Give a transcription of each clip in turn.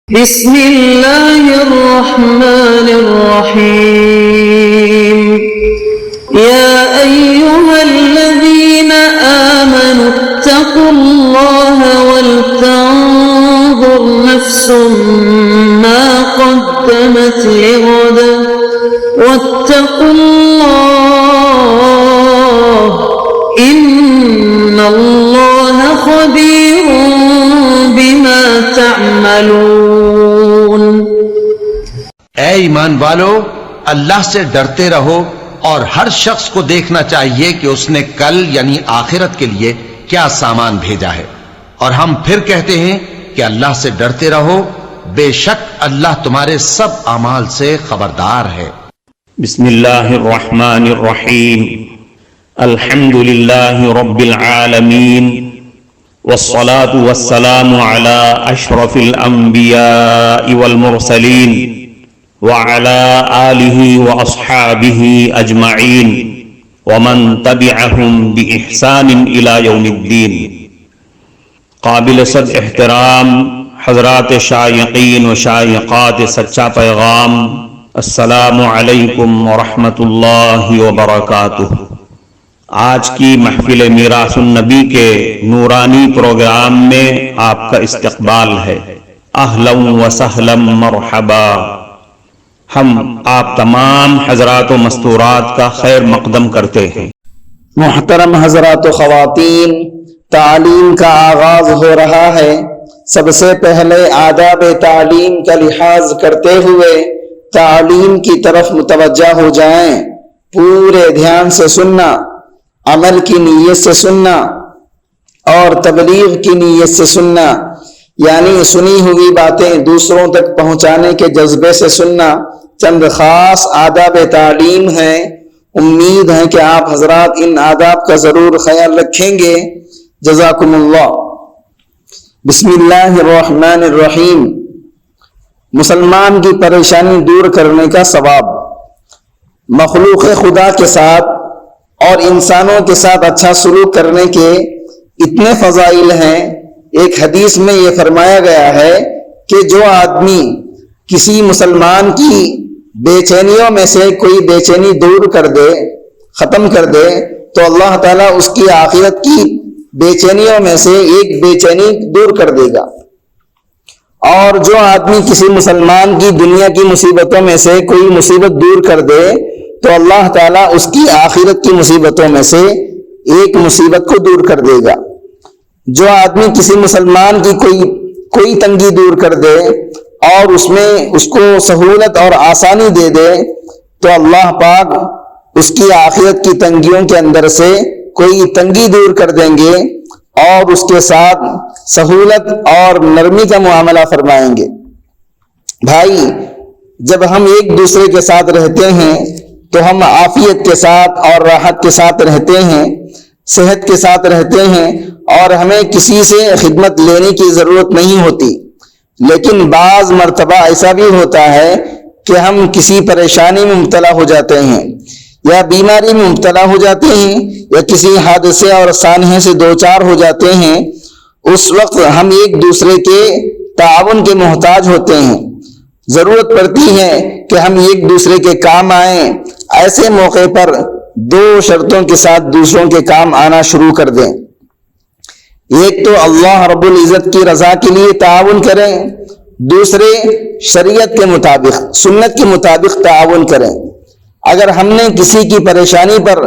بسم اللہ الرحمن الرحیم یا ایہا الذین آمنوا اتقوا اللہ ولتنظر نفس ما قدمت لغد واتقوا اللہ ان اللہ خبیر بما تعملون۔ اے ایمان والو، اللہ سے ڈرتے رہو اور ہر شخص کو دیکھنا چاہیے کہ اس نے کل یعنی آخرت کے لیے کیا سامان بھیجا ہے، اور ہم پھر کہتے ہیں کہ اللہ سے ڈرتے رہو، بے شک اللہ تمہارے سب اعمال سے خبردار ہے۔ بسم اللہ الرحمن الرحیم الحمد للہ رب العالمین والصلاة والسلام على اشرف الانبیاء والمرسلین وعلى آلہ واصحابہ اجمعین ومن تبعہم بإحسان الى یوم الدین۔ قابل صد احترام حضرات شائقین و شائقات سچا پیغام، السلام علیکم ورحمۃ اللہ وبرکاتہ۔ آج کی محفل میراث النبی کے نورانی پروگرام میں آپ کا استقبال ہے۔ اہلا و سہلا مرحبا۔ ہم آپ تمام حضرات و مستورات کا خیر مقدم کرتے ہیں۔ محترم حضرات و خواتین، تعلیم کا آغاز ہو رہا ہے۔ سب سے پہلے آداب تعلیم کا لحاظ کرتے ہوئے تعلیم کی طرف متوجہ ہو جائیں۔ پورے دھیان سے سننا، عمل کی نیت سے سننا اور تبلیغ کی نیت سے سننا، یعنی سنی ہوئی باتیں دوسروں تک پہنچانے کے جذبے سے سننا۔ چند خاص آداب تعلیم ہیں، امید ہے کہ آپ حضرات ان آداب کا ضرور خیال رکھیں گے۔ جزاکم اللہ۔ بسم اللہ الرحمن الرحیم۔ مسلمان کی پریشانی دور کرنے کا ثواب۔ مخلوق خدا کے ساتھ اور انسانوں کے ساتھ اچھا سلوک کرنے کے اتنے فضائل ہیں۔ ایک حدیث میں یہ فرمایا گیا ہے کہ جو آدمی کسی مسلمان کی بے چینیوں میں سے کوئی بے چینی دور کر دے، ختم کر دے، تو اللہ تعالیٰ اس کی آخرت کی بے چینیوں میں سے ایک بے چینی دور کر دے گا۔ اور جو آدمی کسی مسلمان کی دنیا کی مصیبتوں میں سے کوئی مصیبت دور کر دے تو اللہ تعالیٰ اس کی آخرت کی مصیبتوں میں سے ایک مصیبت کو دور کر دے گا۔ جو آدمی کسی مسلمان کی کوئی تنگی دور کر دے اور اس کو سہولت اور آسانی دے دے تو اللہ پاک اس کی آخرت کی تنگیوں کے اندر سے کوئی تنگی دور کر دیں گے اور اس کے ساتھ سہولت اور نرمی کا معاملہ فرمائیں گے۔ بھائی، جب ہم ایک دوسرے کے ساتھ رہتے ہیں تو ہم عافیت کے ساتھ اور راحت کے ساتھ رہتے ہیں، صحت کے ساتھ رہتے ہیں اور ہمیں کسی سے خدمت لینے کی ضرورت نہیں ہوتی۔ لیکن بعض مرتبہ ایسا بھی ہوتا ہے کہ ہم کسی پریشانی میں مبتلا ہو جاتے ہیں یا بیماری میں مبتلا ہو جاتے ہیں یا کسی حادثے اور سانحے سے دوچار ہو جاتے ہیں۔ اس وقت ہم ایک دوسرے کے تعاون کے محتاج ہوتے ہیں۔ ضرورت پڑتی ہے کہ ہم ایک دوسرے کے کام آئیں۔ ایسے موقع پر دو شرطوں کے ساتھ دوسروں کے کام آنا شروع کر دیں۔ ایک تو اللہ رب العزت کی رضا کے لیے تعاون کریں، دوسرے شریعت کے مطابق، سنت کے مطابق تعاون کریں۔ اگر ہم نے کسی کی پریشانی پر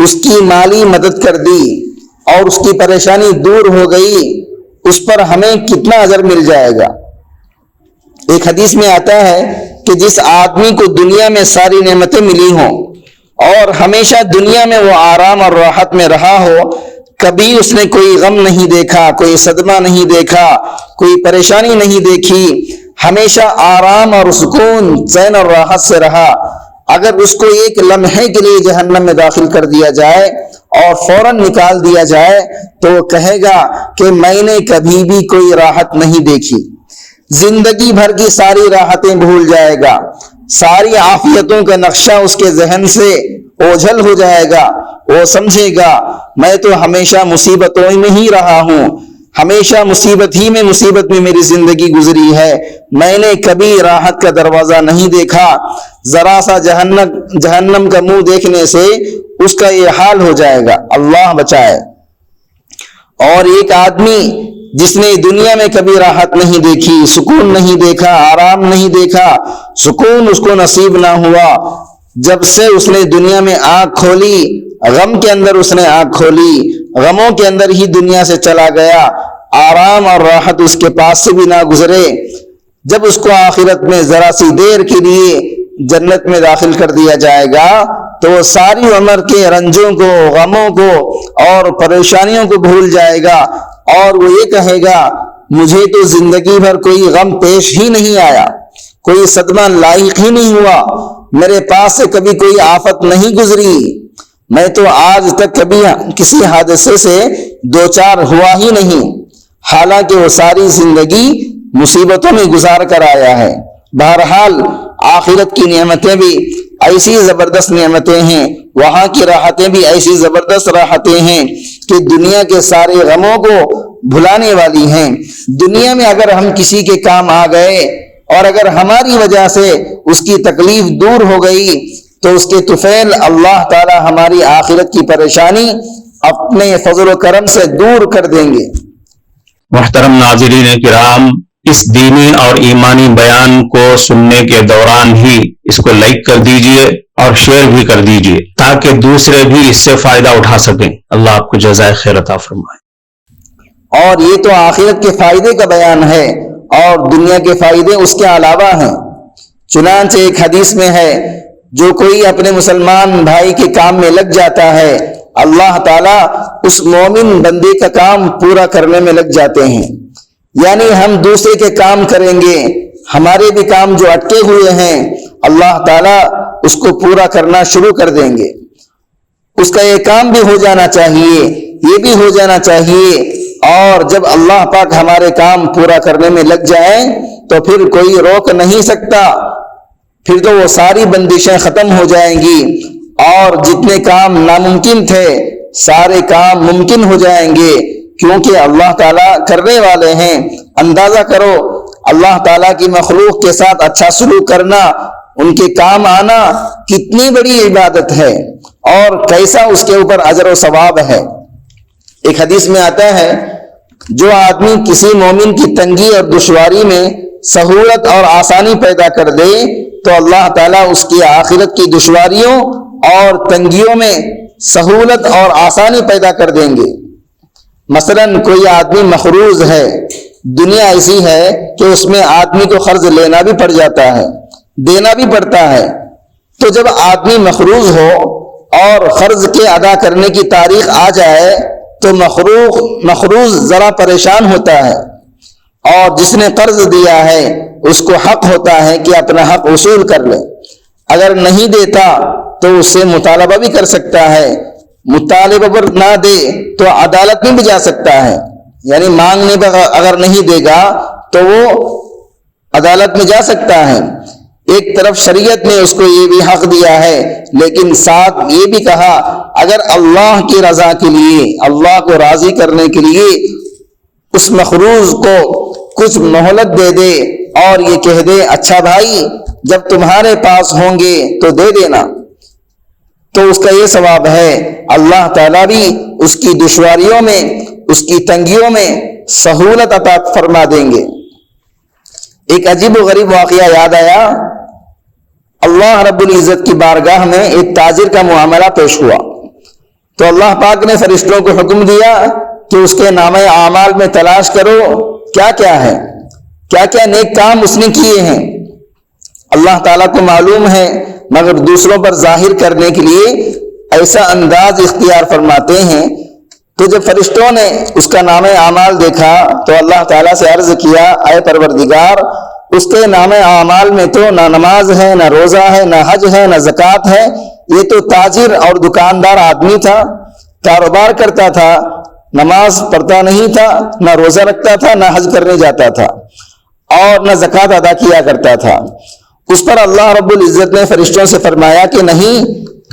اس کی مالی مدد کر دی اور اس کی پریشانی دور ہو گئی، اس پر ہمیں کتنا اجر مل جائے گا۔ ایک حدیث میں آتا ہے کہ جس آدمی کو دنیا میں ساری نعمتیں ملی ہوں اور ہمیشہ دنیا میں وہ آرام اور راحت میں رہا ہو، کبھی اس نے کوئی غم نہیں دیکھا، کوئی صدمہ نہیں دیکھا، کوئی پریشانی نہیں دیکھی، ہمیشہ آرام اور سکون، چین اور راحت سے رہا، اگر اس کو ایک لمحے کے لیے جہنم میں داخل کر دیا جائے اور فوراً نکال دیا جائے تو وہ کہے گا کہ میں نے کبھی بھی کوئی راحت نہیں دیکھی۔ زندگی بھر کی ساری راحتیں بھول جائے گا، ساری عافیتوں کا نقشہ اس کے ذہن سے اوجھل ہو جائے گا۔ وہ سمجھے گا میں تو ہمیشہ مصیبتوں میں ہی رہا ہوں، ہمیشہ مصیبت ہی میں مصیبت میں میری زندگی گزری ہے، میں نے کبھی راحت کا دروازہ نہیں دیکھا، ذرا سا جہنم کا منہ دیکھنے سے اس کا یہ حال ہو جائے گا، اللہ بچائے۔ اور ایک آدمی جس نے دنیا میں کبھی راحت نہیں دیکھی، سکون نہیں دیکھا، آرام نہیں دیکھا، سکون اس کو نصیب نہ ہوا، جب سے اس نے دنیا میں آنکھ کھولی، غم کے اندر اس نے آنکھ کھولی، غموں کے اندر ہی دنیا سے چلا گیا، آرام اور راحت اس کے پاس سے بھی نہ گزرے، جب اس کو آخرت میں ذرا سی دیر کے لیے جنت میں داخل کر دیا جائے گا تو وہ ساری عمر کے رنجوں کو، غموں کو اور پریشانیوں کو بھول جائے گا، اور وہ یہ کہے گا مجھے تو زندگی بھر کوئی غم پیش ہی نہیں آیا، کوئی صدمہ لاحق ہی نہیں ہوا، میرے پاس سے کبھی کوئی آفت نہیں گزری، میں تو آج تک کبھی کسی حادثے سے دوچار ہوا ہی نہیں، حالانکہ وہ ساری زندگی مصیبتوں میں گزار کر آیا ہے۔ بہرحال آخرت کی نعمتیں بھی ایسی زبردست نعمتیں ہیں، وہاں کی راحتیں بھی ایسی زبردست راحتیں ہیں کہ دنیا کے سارے غموں کو بھلانے والی ہیں۔ دنیا میں اگر ہم کسی کے کام آ گئے اور اگر ہماری وجہ سے اس کی تکلیف دور ہو گئی تو اس کے طفیل اللہ تعالی ہماری آخرت کی پریشانی اپنے فضل و کرم سے دور کر دیں گے۔ محترم ناظرین کرام، اس دینی اور ایمانی بیان کو سننے کے دوران ہی اس کو لائک کر دیجئے اور شیئر بھی کر دیجئے تاکہ دوسرے بھی اس سے فائدہ اٹھا سکیں۔ اللہ آپ کو جزائے خیر عطا فرمائے۔ اور یہ تو آخرت کے فائدے کا بیان ہے اور دنیا کے فائدے اس کے علاوہ ہیں۔ چنانچہ ایک حدیث میں ہے جو کوئی اپنے مسلمان بھائی کے کام میں لگ جاتا ہے اللہ تعالیٰ اس مومن بندے کا کام پورا کرنے میں لگ جاتے ہیں، یعنی ہم دوسرے کے کام کریں گے، ہمارے بھی کام جو اٹکے ہوئے ہیں اللہ تعالیٰ اس کو پورا کرنا شروع کر دیں گے۔ اس کا یہ کام بھی ہو جانا چاہیے، یہ بھی ہو جانا چاہیے، اور جب اللہ پاک ہمارے کام پورا کرنے میں لگ جائیں تو پھر کوئی روک نہیں سکتا، پھر تو وہ ساری بندشیں ختم ہو جائیں گی اور جتنے کام ناممکن تھے سارے کام ممکن ہو جائیں گے، کیونکہ اللہ تعالیٰ کرنے والے ہیں۔ اندازہ کرو اللہ تعالیٰ کی مخلوق کے ساتھ اچھا سلوک کرنا، ان کے کام آنا کتنی بڑی عبادت ہے اور کیسا اس کے اوپر اجر و ثواب ہے۔ ایک حدیث میں آتا ہے جو آدمی کسی مومن کی تنگی اور دشواری میں سہولت اور آسانی پیدا کر دے تو اللہ تعالیٰ اس کی آخرت کی دشواریوں اور تنگیوں میں سہولت اور آسانی پیدا کر دیں گے۔ مثلاً کوئی آدمی مقروض ہے، دنیا ایسی ہے کہ اس میں آدمی کو قرض لینا بھی پڑ جاتا ہے، دینا بھی پڑتا ہے، تو جب آدمی مقروض ہو اور قرض کے ادا کرنے کی تاریخ آ جائے تو مقروض ذرا پریشان ہوتا ہے، اور جس نے قرض دیا ہے اس کو حق ہوتا ہے کہ اپنا حق وصول کر لے، اگر نہیں دیتا تو اس سے مطالبہ بھی کر سکتا ہے، مطالبہ پر نہ دے تو عدالت میں بھی جا سکتا ہے، یعنی مانگنے پر اگر نہیں دے گا تو وہ عدالت میں جا سکتا ہے۔ ایک طرف شریعت نے اس کو یہ بھی حق دیا ہے، لیکن ساتھ یہ بھی کہا اگر اللہ کی رضا کے لیے، اللہ کو راضی کرنے کے لیے اس مقروض کو کچھ مہلت دے دے اور یہ کہہ دے اچھا بھائی جب تمہارے پاس ہوں گے تو دے دینا، تو اس کا یہ ثواب ہے، اللہ تعالیٰ بھی اس کی دشواریوں میں، اس کی تنگیوں میں سہولت عطا فرما دیں گے۔ ایک عجیب و غریب واقعہ یاد آیا، اللہ رب العزت کی بارگاہ میں ایک تاجر کا معاملہ پیش ہوا تو اللہ پاک نے فرشتوں کو حکم دیا کہ اس کے نامہ اعمال میں تلاش کرو کیا کیا ہے، کیا کیا نیک کام اس نے کیے ہیں۔ اللہ تعالیٰ کو معلوم ہے، مگر دوسروں پر ظاہر کرنے کے لیے ایسا انداز اختیار فرماتے ہیں۔ تو جب فرشتوں نے اس کا نامہ اعمال دیکھا تو اللہ تعالیٰ سے عرض کیا اے پروردگار، اس کے نامہ اعمال میں تو نہ نماز ہے، نہ روزہ ہے، نہ حج ہے، نہ زکوٰۃ ہے، یہ تو تاجر اور دکاندار آدمی تھا، کاروبار کرتا تھا، نماز پڑھتا نہیں تھا، نہ روزہ رکھتا تھا، نہ حج کرنے جاتا تھا اور نہ زکوٰۃ ادا کیا کرتا تھا۔ اس پر اللہ رب العزت نے فرشتوں سے فرمایا کہ نہیں،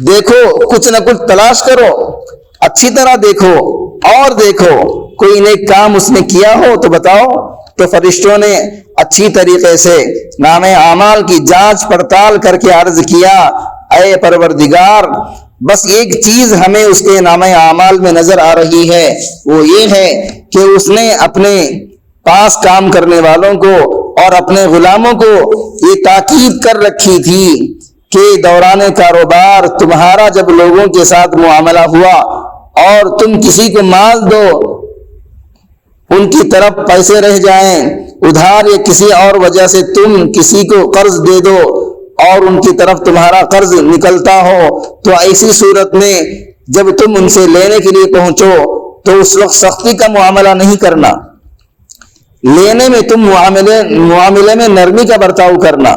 دیکھو کچھ نہ کچھ تلاش کرو، اچھی طرح دیکھو، اور دیکھو کوئی نیک کام اس نے کیا ہو تو بتاؤ. تو فرشتوں نے اچھی طریقے سے نام اعمال کی جانچ پڑتال کر کے عرض کیا اے پروردگار بس ایک چیز ہمیں اس کے نام اعمال میں نظر آ رہی ہے، وہ یہ ہے کہ اس نے اپنے پاس کام کرنے والوں کو اور اپنے غلاموں کو یہ تاکید کر رکھی تھی کہ دوران کاروبار تمہارا جب لوگوں کے ساتھ معاملہ ہوا اور تم کسی کو مال دو، ان کی طرف پیسے رہ جائیں ادھار یا کسی اور وجہ سے تم کسی کو قرض دے دو اور ان کی طرف تمہارا قرض نکلتا ہو، تو ایسی صورت میں جب تم ان سے لینے کے لیے پہنچو تو اس وقت سختی کا معاملہ نہیں کرنا، لینے میں تم معاملے میں نرمی کا برتاؤ کرنا،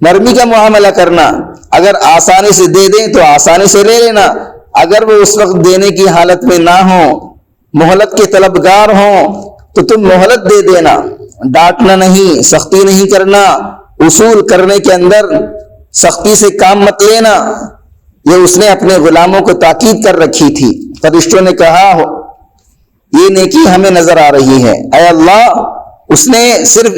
نرمی کا معاملہ کرنا. اگر آسانی سے دے دیں تو آسانی سے لے لینا، اگر وہ اس وقت دینے کی حالت میں نہ ہو، مہلت کے طلبگار ہوں تو تم مہلت دے دینا، ڈانٹنا نہیں، سختی نہیں کرنا، اصول کرنے کے اندر سختی سے کام مت لینا. یہ اس نے اپنے غلاموں کو تاکید کر رکھی تھی. فرشتوں نے کہا یہ نیکی ہمیں نظر آ رہی ہے اے اللہ، اس نے صرف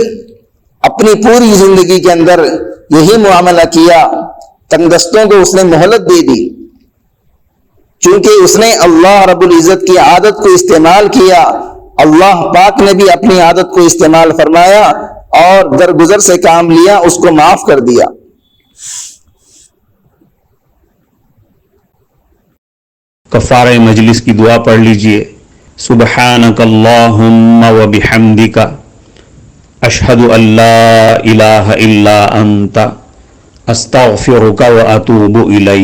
اپنی پوری زندگی کے اندر یہی معاملہ کیا، تنگ دستوں کو اس نے مہلت دے دی، چونکہ اس نے اللہ رب العزت کی عادت کو استعمال کیا. اللہ پاک نے بھی اپنی عادت کو استعمال فرمایا اور درگزر سے کام لیا، اس کو معاف کر دیا. کفارہ مجلس کی دعا پڑھ لیجئے. سبحانک اللہم و بحمدک اشہد ان لا الہ الا انت استغفرک و اتوب الیک.